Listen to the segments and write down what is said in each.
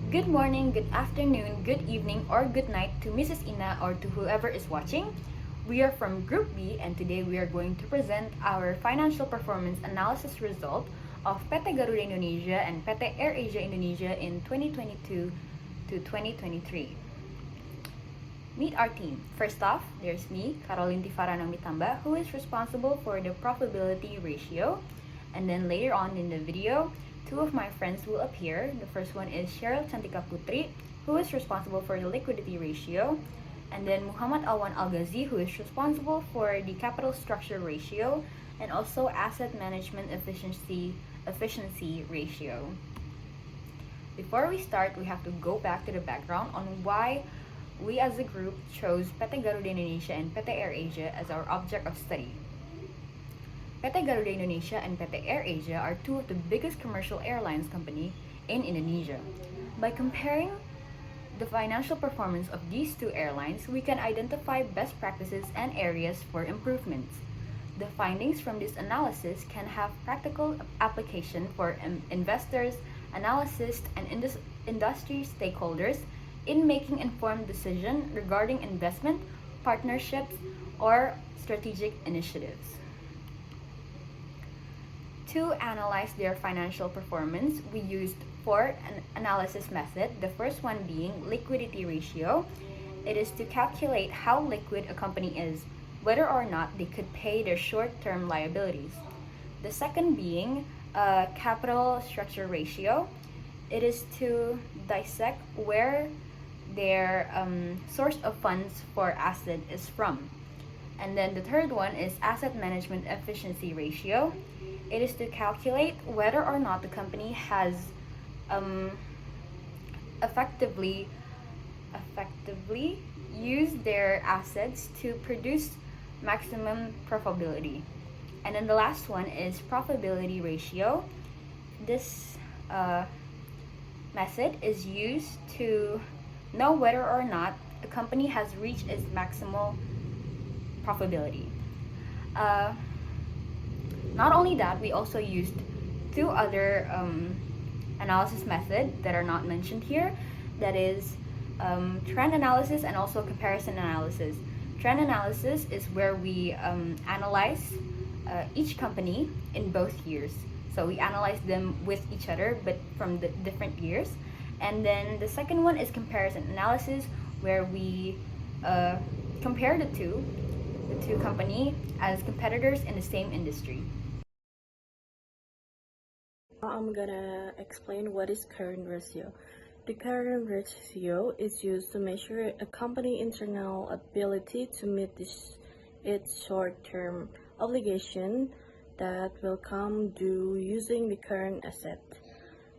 Good morning, good afternoon, good evening, or good night to Mrs. Ina or to whoever is watching. We are from Group B and today we are going to present our financial performance analysis result of PT Garuda Indonesia and PT AirAsia Indonesia in 2022 to 2023. Meet our team. First off, there's me, Tifara Naomi Tamba, who is responsible for the profitability ratio. And then later on in the video, two of my friends will appear. The first one is Cheryl Cantika Putri, who is responsible for the liquidity ratio. And then Muhammad Alwan Al-Ghazy, who is responsible for the capital structure ratio and also asset management efficiency ratio. Before we start, we have to go back to the background on why we as a group chose PT Garuda Indonesia and PT AirAsia as our object of study. PT Garuda Indonesia and PT AirAsia are two of the biggest commercial airlines company in Indonesia. By comparing the financial performance of these two airlines, we can identify best practices and areas for improvements. The findings from this analysis can have practical application for investors, analysts, and industry stakeholders in making informed decisions regarding investment, partnerships, or strategic initiatives. To analyze their financial performance, we used four analysis methods. The first one being liquidity ratio. It is to calculate how liquid a company is, whether or not they could pay their short-term liabilities. The second being capital structure ratio. It is to dissect where their source of funds for asset is from. And then the third one is asset management efficiency ratio. It is to calculate whether or not the company has effectively used their assets to produce maximum profitability. And then the last one is profitability ratio. This method is used to know whether or not a company has reached its maximal profitability. Not only that, we also used two other analysis methods that are not mentioned here. That is trend analysis and also comparison analysis. Trend analysis is where we analyze each company in both years. So we analyze them with each other, but from the different years. And then the second one is comparison analysis, where we compare the two company as competitors in the same industry. I'm gonna explain what is current ratio. The current ratio is used to measure a company's internal ability to meet its short-term obligation that will come due using the current asset.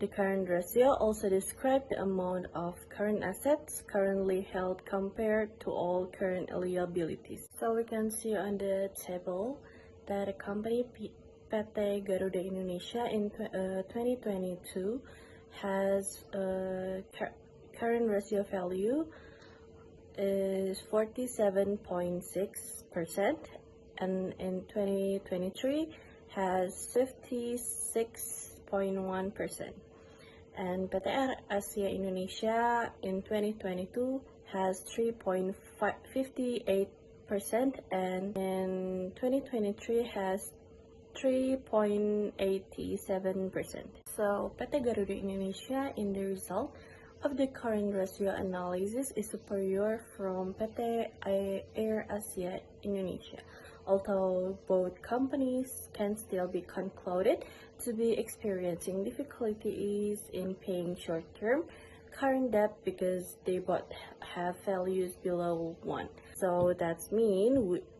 The current ratio also describes the amount of current assets currently held compared to all current liabilities. So we can see on the table that a company PT Garuda Indonesia in 2022 has a current ratio value is 47.6%, and in 2023 has 56.1%. And PT AirAsia Indonesia in 2022 has 3.58%, and in 2023 has 3.87%. So PT Garuda Indonesia in the result of the current ratio analysis is superior from PT AirAsia Indonesia, although both companies can still be concluded to be experiencing difficulties in paying short-term current debt because they both have values below 1. So that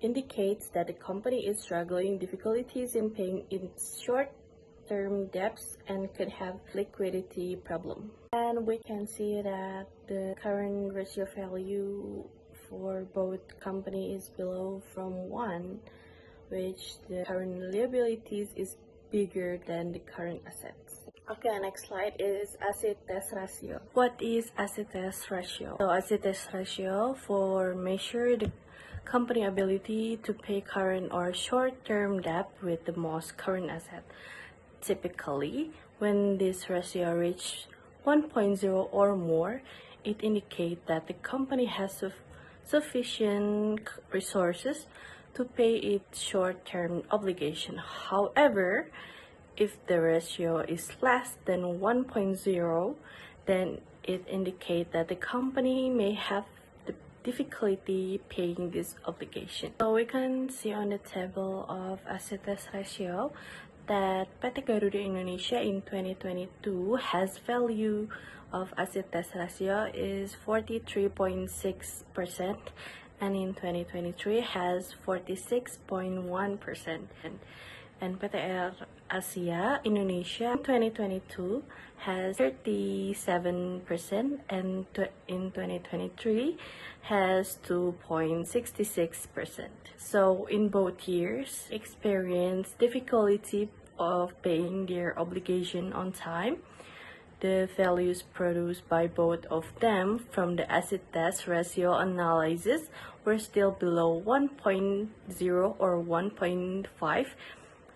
indicates that the company is struggling difficulties in paying its short-term debts and could have liquidity problem. And we can see that the current ratio value for both companies is below from 1, which the current liabilities is bigger than the current assets. Okay, next slide is asset test ratio. What is asset test ratio? So asset test ratio for measure the company ability to pay current or short-term debt with the most current asset. Typically, when this ratio reach 1.0 or more, it indicates that the company has sufficient resources to pay its short-term obligation. However, if the ratio is less than 1.0, then it indicates that the company may have the difficulty paying this obligation. So we can see on the table of asset test ratio that PT Garuda Indonesia in 2022 has value of asset test ratio is 43.6%, and in 2023 has 46.1%. And PT Air Asia Indonesia in 2022 has 37%, and in 2023 has 2.66%. So in both years, experience difficulty of paying their obligation on time. The values produced by both of them from the asset test ratio analysis were still below 1.0 or 1.5.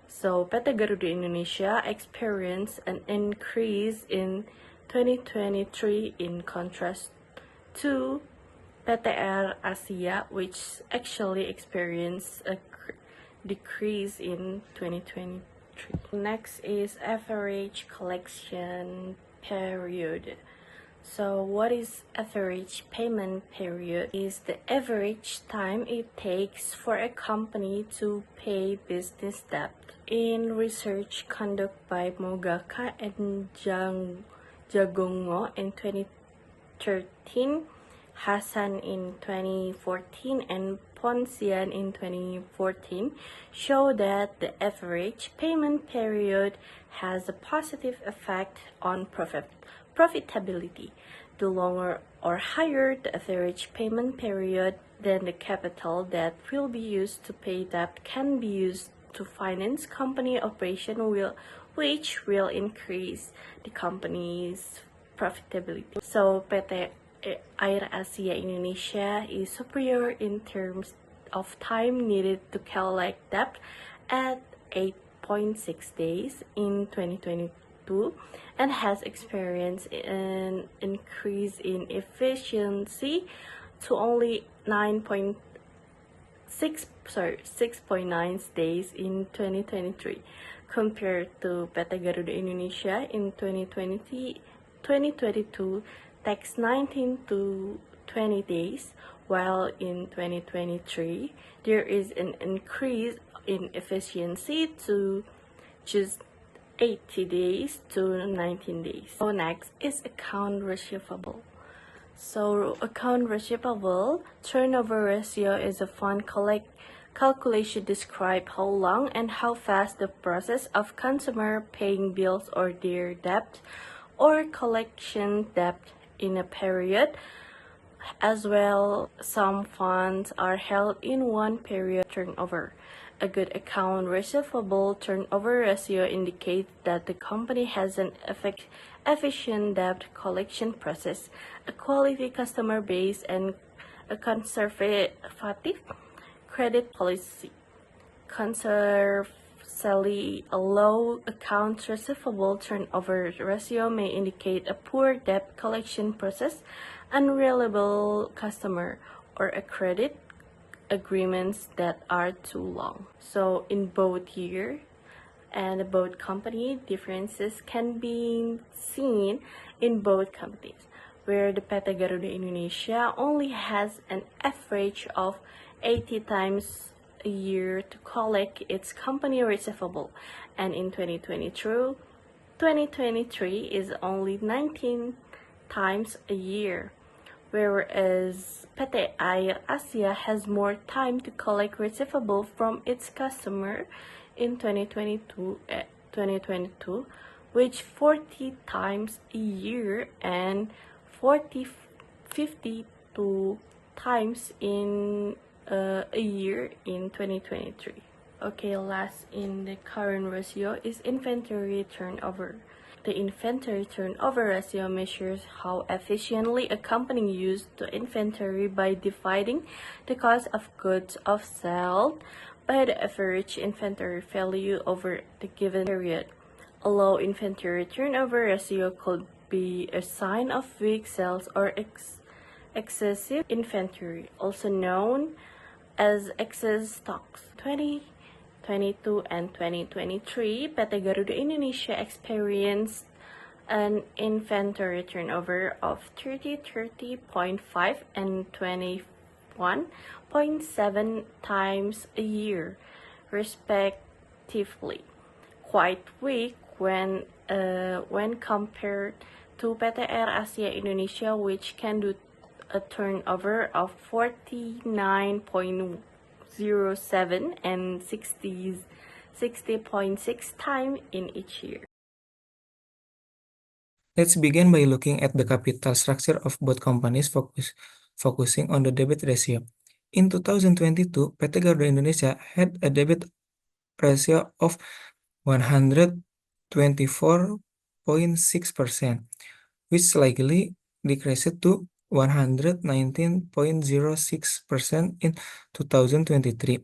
So PT Garuda Indonesia experienced an increase in 2023 in contrast to PT Air Asia, which actually experienced a decrease in 2023. Next is average collection period. So what is average payment period? Is the average time it takes for a company to pay business debt. In research conducted by Mogaka and Jagongo in 2013, Hassan in 2014, and Ponsian in 2014 show that the average payment period has a positive effect on profitability. The longer or higher the average payment period, then the capital that will be used to pay debt can be used to finance company operation, which will increase the company's profitability. So PT Air Asia Indonesia is superior in terms of time needed to collect debt at 8.6 days in 2022 and has experienced an increase in efficiency to only 6.9 days in 2023 compared to PT Garuda Indonesia in 2022 takes 19 to 20 days, while in 2023 there is an increase in efficiency to just 80 days to 19 days. So next is account receivable. So account receivable turnover ratio is a fund calculation describe how long and how fast the process of consumer paying bills or their debt or collection debt in a period. As well, some funds are held in one period turnover. A good account receivable turnover ratio indicates that the company has an efficient debt collection process, a quality customer base, and a conservative credit policy. Conversely, a low accounts receivable turnover ratio may indicate a poor debt collection process, unreliable customer, or a credit agreements that are too long. So in both year and both company, differences can be seen in both companies, where the PT Garuda Indonesia only has an average of 80 times a year to collect its company receivable, and in 2023 is only 19 times a year, whereas PT Air Asia has more time to collect receivable from its customer in 2022, which 40 times a year and 52 times in a year in 2023. Okay, last in the current ratio is inventory turnover. The inventory turnover ratio measures how efficiently a company used the inventory by dividing the cost of goods sold by the average inventory value over the given period. A low inventory turnover ratio could be a sign of weak sales or excessive inventory, also known as excess stocks. 2022 and 2023, PT Garuda Indonesia experienced an inventory turnover of 30.5 and 21.7 times a year, respectively, quite weak when compared to PT Air Asia Indonesia, which can do a turnover of 49.07 and 60.6 times in each year. Let's begin by looking at the capital structure of both companies, focusing on the debt ratio. In 2022, PT Garuda Indonesia had a debt ratio of 124.6%, which slightly decreased to 119.06% in 2023.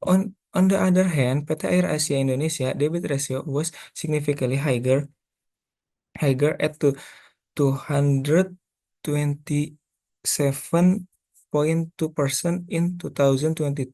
On the other hand, PT Air Asia Indonesia debt ratio was significantly higher at 227.2% in 2022.